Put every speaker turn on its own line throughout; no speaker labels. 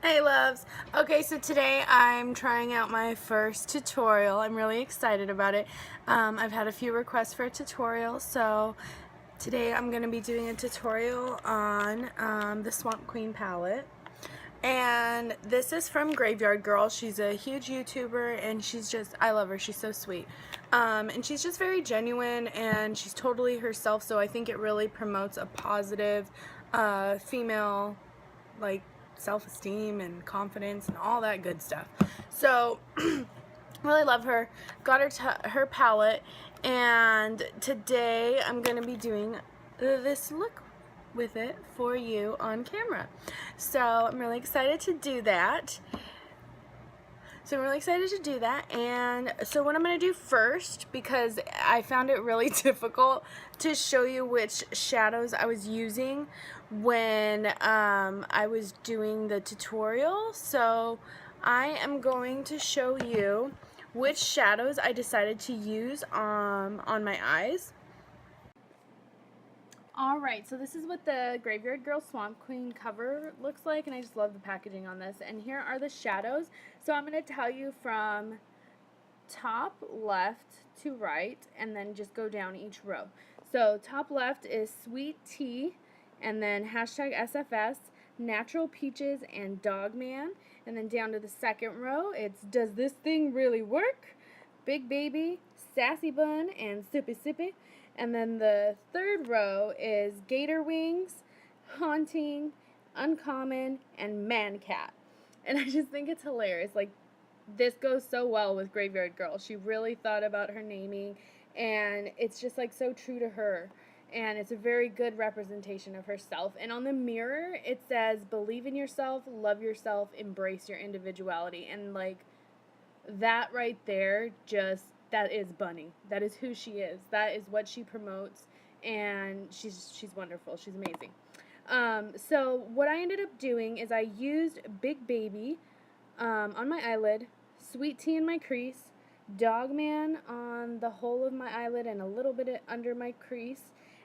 Hey loves. Okay, so today I'm trying out my first tutorial. I'm really excited about it. I've had a few requests for a tutorial, so today I'm going to be doing a tutorial on the Swamp Queen palette. And this is from Graveyard Girl. She's a huge YouTuber and I love her. She's so sweet. And she's just very genuine and she's totally herself, so I think it really promotes a positive female, like, self-esteem and confidence and all that good stuff. So really love her. Got her palette, and today I'm gonna be doing this look with it for you on camera. So I'm really excited to do that. And so what I'm going to do first, because I found it really difficult to show you which shadows I was using when I was doing the tutorial, so I am going to show you which shadows I decided to use on my eyes. Alright, so this is what the Graveyard Girl Swamp Queen cover looks like, and I just love the packaging on this. And here are the shadows. So I'm going to tell you from top left to right, and then just go down each row. So top left is Sweet Tea, and then hashtag SFS, Natural Peaches, and Dogman. And then down to the second row, it's Does This Thing Really Work? Big Baby, Sassy Bun, and Sippy Sippy. And then the third row is Gator Wings, Haunting, Uncommon, and Man Cat. And I just think it's hilarious. Like, this goes so well with Graveyard Girl. She really thought about her naming, and it's just like so true to her. And it's a very good representation of herself. And on the mirror, it says, believe in yourself, love yourself, embrace your individuality. And like, that right there, just, that is Bunny. That is who she is. That is what she promotes, and she's wonderful. She's amazing. So what I ended up doing is I used Big Baby on my eyelid, Sweet Tea in my crease, Dogman on the whole of my eyelid and a little bit under my crease,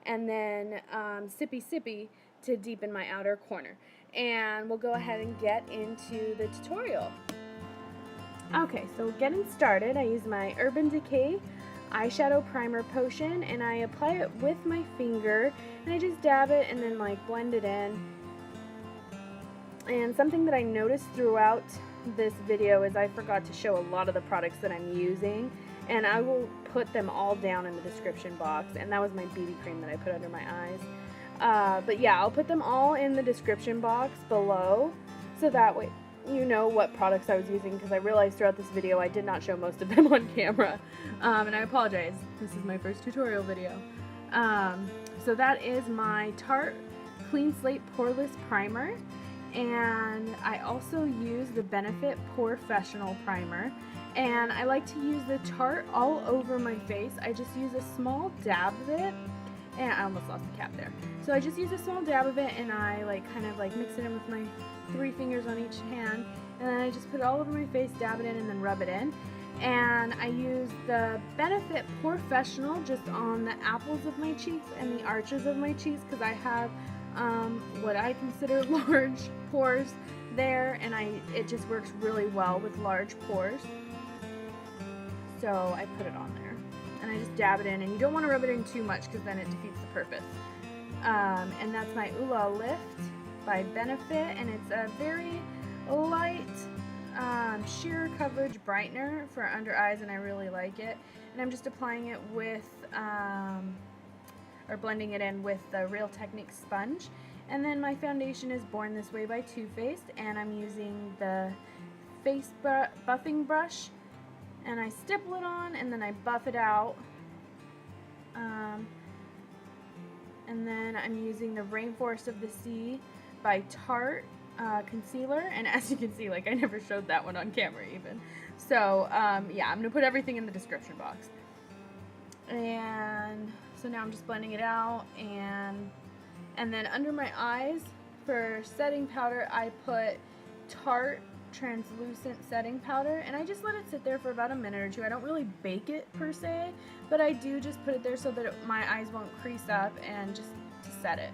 and then Sippy Sippy to deepen my outer corner. And we'll go ahead and get into the tutorial. Okay, so getting started, I use my Urban Decay eyeshadow primer potion, and I apply it with my finger, and I just dab it and then like blend it in. And something that I noticed throughout this video is I forgot to show a lot of the products that I'm using, and I will put them all down in the description box. And that was my BB cream that I put under my eyes. But yeah, I'll put them all in the description box below, so that way you know what products I was using, because I realized throughout this video I did not show most of them on camera. And I apologize. This is my first tutorial video. So that is my Tarte Clean Slate Poreless Primer. And I also use the Benefit Porefessional Primer. And I like to use the Tarte all over my face. I just use a small dab of it. And I almost lost the cap there. So I just use a small dab of it, and I like kind of like mix it in with my 3 fingers on each hand, and then I just put it all over my face, dab it in, and then rub it in. And I use the Benefit Porefessional just on the apples of my cheeks and the arches of my cheeks, because I have what I consider large pores there, and it just works really well with large pores. So I put it on there, and I just dab it in, and you don't want to rub it in too much because then it defeats the purpose. And that's my E.L.F by Benefit, and it's a very light sheer coverage brightener for under eyes, and I really like it. And I'm just applying it with or blending it in with the RealTechniques sponge. And then my foundation is Born This Way by Too Faced, and I'm using the face buffing brush, and I stipple it on, and then I buff it out. And then I'm using the Rainforest of the Sea by Tarte concealer, and as you can see, like, I never showed that one on camera even. So yeah, I'm gonna put everything in the description box. And so now I'm just blending it out, and then under my eyes for setting powder, I put Tarte translucent setting powder, and I just let it sit there for about a minute or two. I don't really bake it per se, but I do just put it there so that my eyes won't crease up, and just to set it.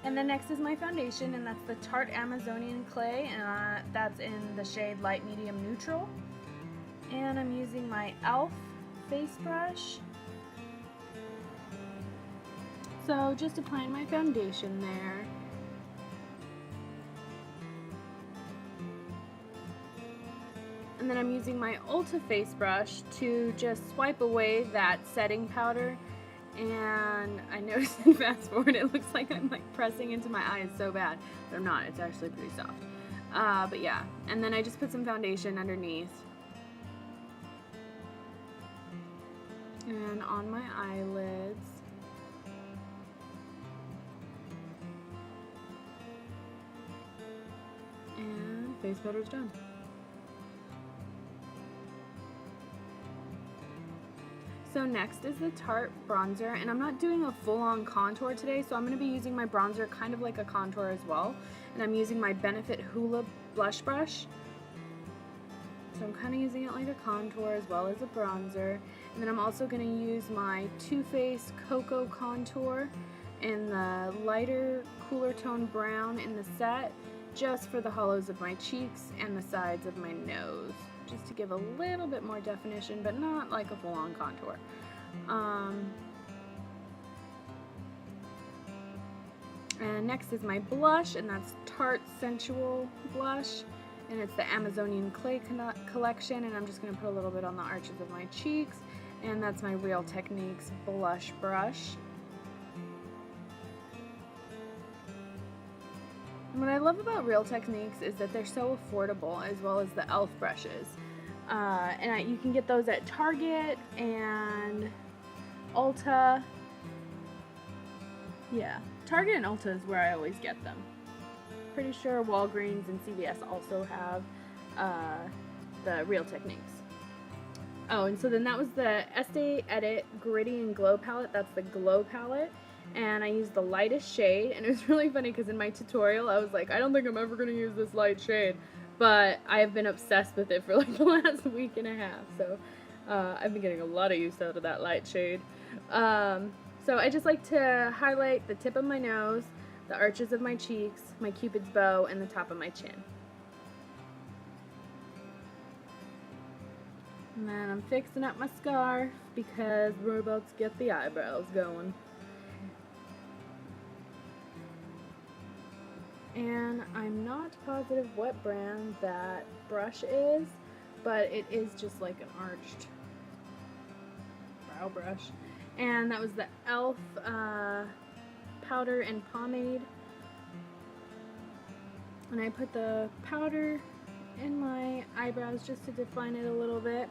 And then next is my foundation, and that's the Tarte Amazonian Clay, and that's in the shade Light Medium Neutral. And I'm using my E.L.F. face brush. So just applying my foundation there. And then I'm using my Ulta face brush to just swipe away that setting powder. And I noticed in fast forward it looks like I'm like pressing into my eyes so bad, but I'm not. It's actually pretty soft. But yeah, and then I just put some foundation underneath and on my eyelids. And face powder's done. So next is the Tarte bronzer, and I'm not doing a full-on contour today, so I'm going to be using my bronzer kind of like a contour as well. And I'm using my Benefit Hoola blush brush. So I'm kind of using it like a contour as well as a bronzer. And then I'm also going to use my Too Faced Cocoa Contour in the lighter, cooler tone brown in the set, just for the hollows of my cheeks and the sides of my nose, just to give a little bit more definition, but not like a full-on contour. And next is my blush, and that's Tarte Sensual Blush, and it's the Amazonian Clay collection, and I'm just going to put a little bit on the arches of my cheeks, and that's my RealTechniques blush brush. And what I love about RealTechniques is that they're so affordable, as well as the E.L.F. brushes. And you can get those at Target and Ulta. Yeah, Target and Ulta is where I always get them. Pretty sure Walgreens and CVS also have the RealTechniques. Oh, and so then that was the Estee Edit Gritty and Glow palette. That's the Glow palette. And I used the lightest shade, and it was really funny because in my tutorial I was like, I don't think I'm ever going to use this light shade, but I have been obsessed with it for like the last week and a half, so I've been getting a lot of use out of that light shade. So I just like to highlight the tip of my nose, the arches of my cheeks, my cupid's bow, and the top of my chin. And then I'm fixing up my scarf because we're about to get the eyebrows going. And I'm not positive what brand that brush is, but it is just like an arched brow brush. And that was the E.L.F. powder and pomade. And I put the powder in my eyebrows just to define it a little bit.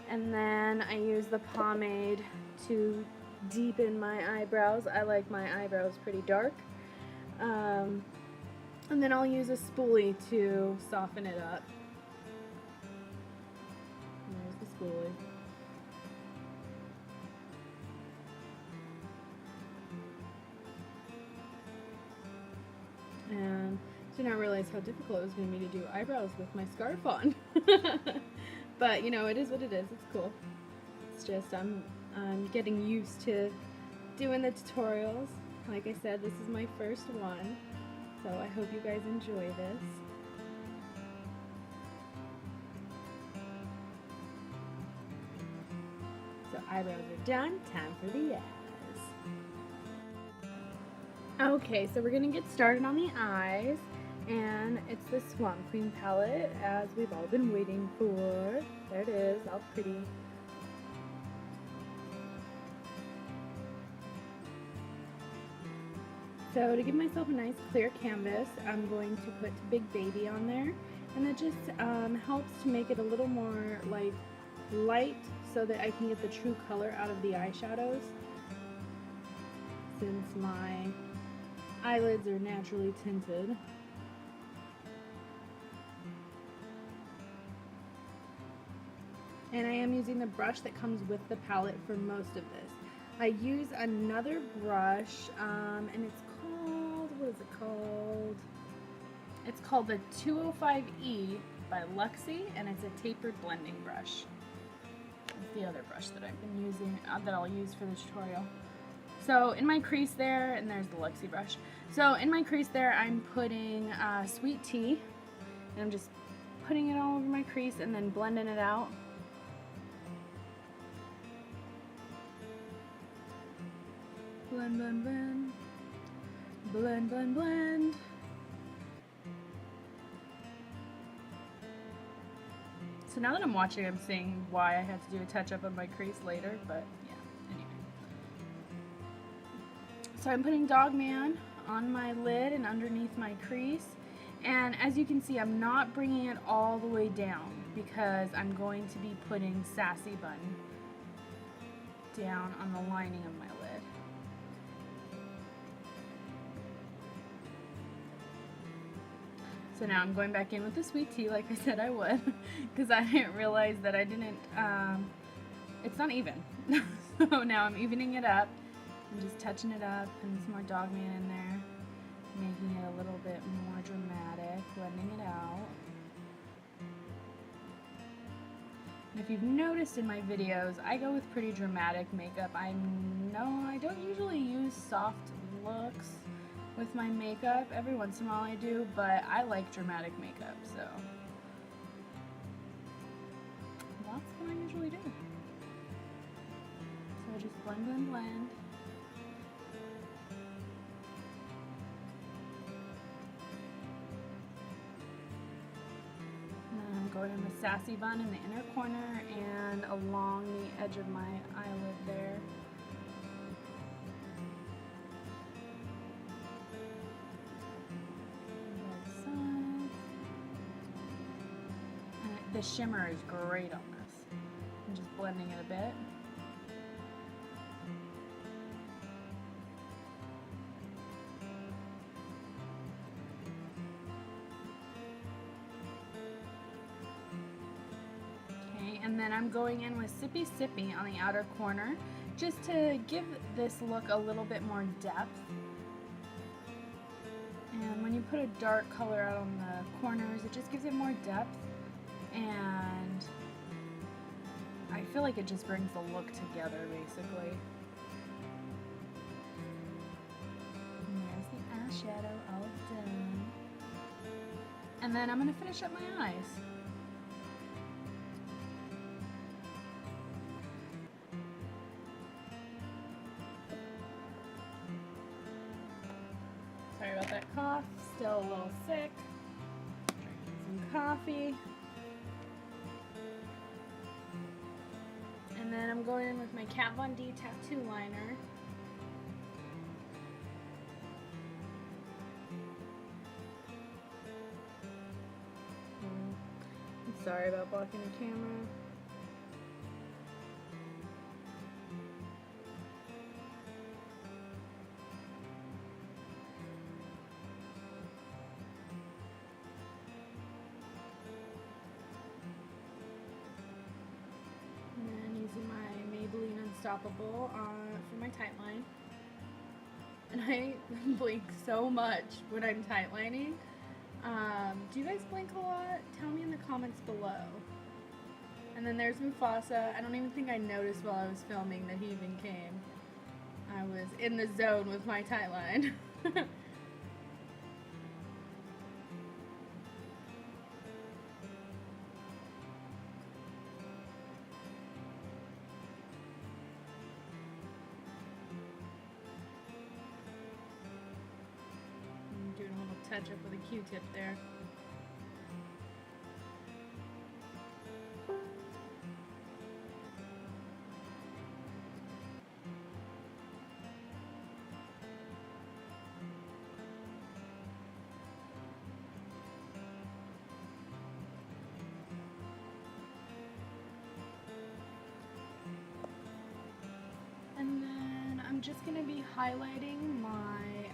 And then I use the pomade to deepen my eyebrows. I like my eyebrows pretty dark. And then I'll use a spoolie to soften it up. There's the spoolie. And did not realize how difficult it was going to be to do eyebrows with my scarf on. But you know, it is what it is. It's cool. It's just I'm getting used to doing the tutorials. Like I said, this is my first one. So I hope you guys enjoy this. So eyebrows are done, time for the eyes. Okay, so we're gonna get started on the eyes, and it's the Swamp Queen palette, as we've all been waiting for. There it is, all pretty. So to give myself a nice clear canvas, I'm going to put Big Baby on there, and that just helps to make it a little more like light so that I can get the true color out of the eyeshadows, since my eyelids are naturally tinted. And I am using the brush that comes with the palette for most of this. I use another brush, and it's called, what is it called? It's called the 205E by Luxie, and it's a tapered blending brush. It's the other brush that I've been using, that I'll use for the tutorial. So in my crease there, and there's the Luxie brush. So in my crease there, I'm putting sweet tea, and I'm just putting it all over my crease and then blending it out. Blend, blend, blend. Blend, blend, blend. So now that I'm watching, I'm seeing why I had to do a touch-up of my crease later, but yeah, anyway. So I'm putting Dog Man on my lid and underneath my crease. And as you can see, I'm not bringing it all the way down because I'm going to be putting Sassy Bun down on the lining of my lid. So now I'm going back in with the sweet tea like I said I would, because I didn't realize that I didn't, it's not even. So now I'm evening it up. I'm just touching it up, putting some more Dog Man in there, making it a little bit more dramatic, blending it out. And if you've noticed in my videos, I go with pretty dramatic makeup. I don't usually use soft looks with my makeup. Every once in a while I do, but I like dramatic makeup, so that's what I usually do. So I just blend, blend, blend. And I'm going in with Sassy Bun in the inner corner and along the edge of my eyelid there. The shimmer is great on this. I'm just blending it a bit. Okay, and then I'm going in with Sippy Sippy on the outer corner just to give this look a little bit more depth. And when you put a dark color out on the corners, it just gives it more depth. And I feel like it just brings the look together, basically. And there's the eyeshadow all done. And then I'm going to finish up my eyes. Sorry about that cough, still a little sick. Drinking some coffee. And then I'm going in with my Kat Von D tattoo liner. I'm sorry about blocking the camera. Using my Maybeline Unstoppable for my tight line. And I blink so much when I'm tight lining. Do you guys blink a lot? Tell me in the comments below. And then there's Mufasa. I don't even think I noticed while I was filming that he even came. I was in the zone with my tight line. Doing a little touch up with a Q-tip there. And then I'm just going to be highlighting my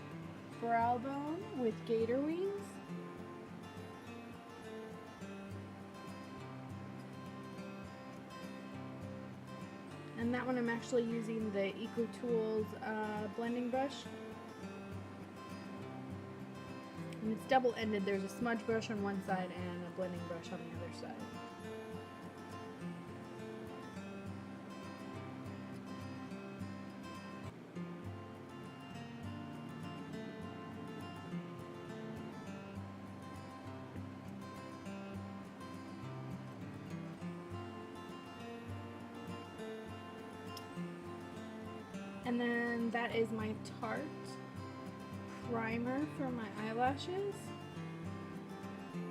brow bone with gator wings. And that one I'm actually using the Ecotools blending brush. And it's double-ended. There's a smudge brush on one side and a blending brush on the other side. And then that is my Tarte primer for my eyelashes.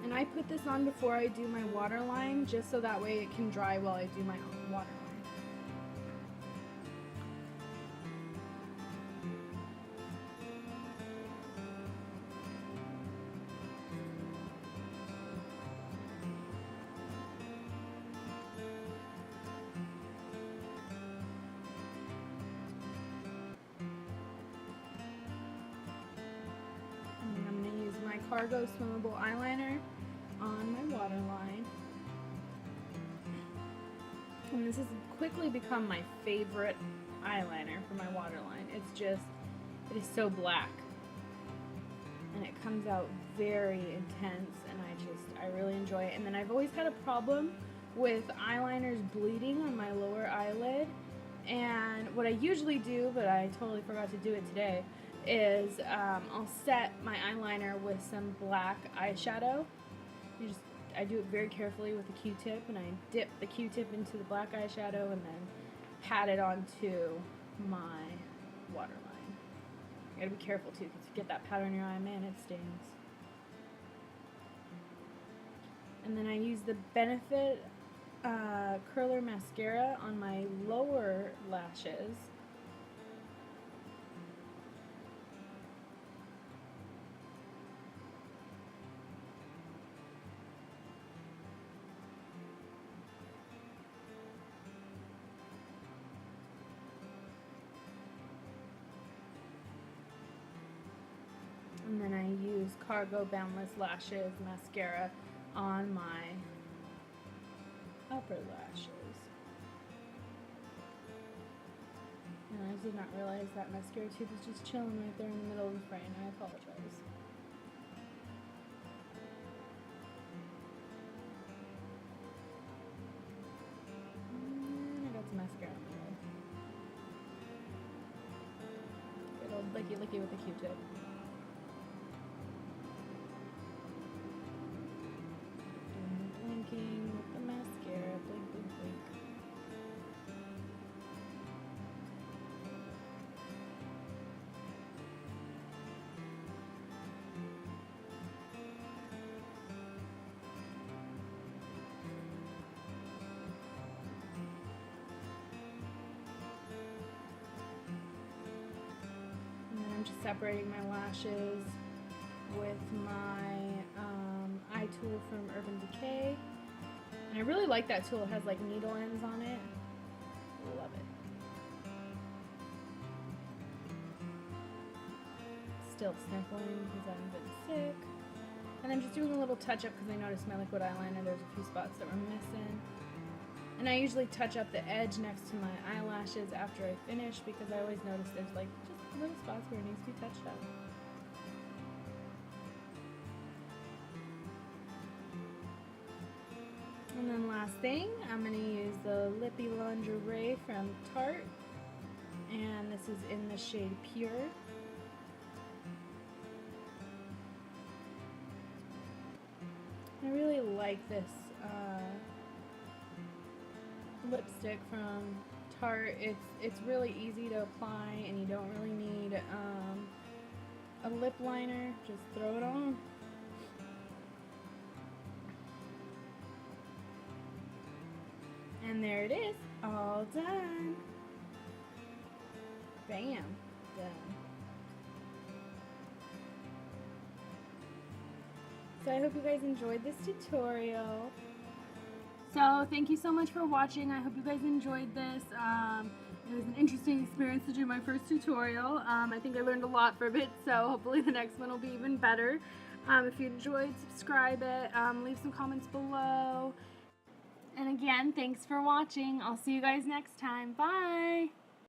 And I put this on before I do my waterline, just so that way it can dry while I do my waterline. Cargo swimmable eyeliner on my waterline. And this has quickly become my favorite eyeliner for my waterline. It is so black. And it comes out very intense, and I really enjoy it. And then I've always had a problem with eyeliners bleeding on my lower eyelid. And what I usually do, but I totally forgot to do it today, is I'll set my eyeliner with some black eyeshadow. I do it very carefully with a Q-tip, and I dip the Q-tip into the black eyeshadow and then pat it onto my waterline. You gotta be careful too, because if you get that powder in your eye, man, it stings. And then I use the Benefit curler mascara on my lower lashes. And then I use Cargo Boundless Lashes mascara on my upper lashes. And I did not realize that mascara tube was just chilling right there in the middle of the frame. I apologize. And I got some mascara on my eye. Good old licky with the Q-tip. Blinking with the mascara, blink, blink, blink. And then I'm just separating my lashes with my eye tool from Urban Decay. And I really like that tool. It has like needle ends on it. Love it. Still sniffling because I've been sick. And I'm just doing a little touch up because I noticed my liquid eyeliner, there's a few spots that were missing. And I usually touch up the edge next to my eyelashes after I finish, because I always notice there's like just little spots where it needs to be touched up. And then last thing, I'm going to use the Lippy Lingerie from Tarte. And this is in the shade Pure. I really like this lipstick from Tarte. It's really easy to apply, and you don't really need a lip liner. Just throw it on. And there it is, all done. Bam, done. So I hope you guys enjoyed this tutorial. So thank you so much for watching. I hope you guys enjoyed this. It was an interesting experience to do my first tutorial. I think I learned a lot from it, so hopefully the next one will be even better. If you enjoyed, subscribe it, leave some comments below. And again, thanks for watching. I'll see you guys next time. Bye!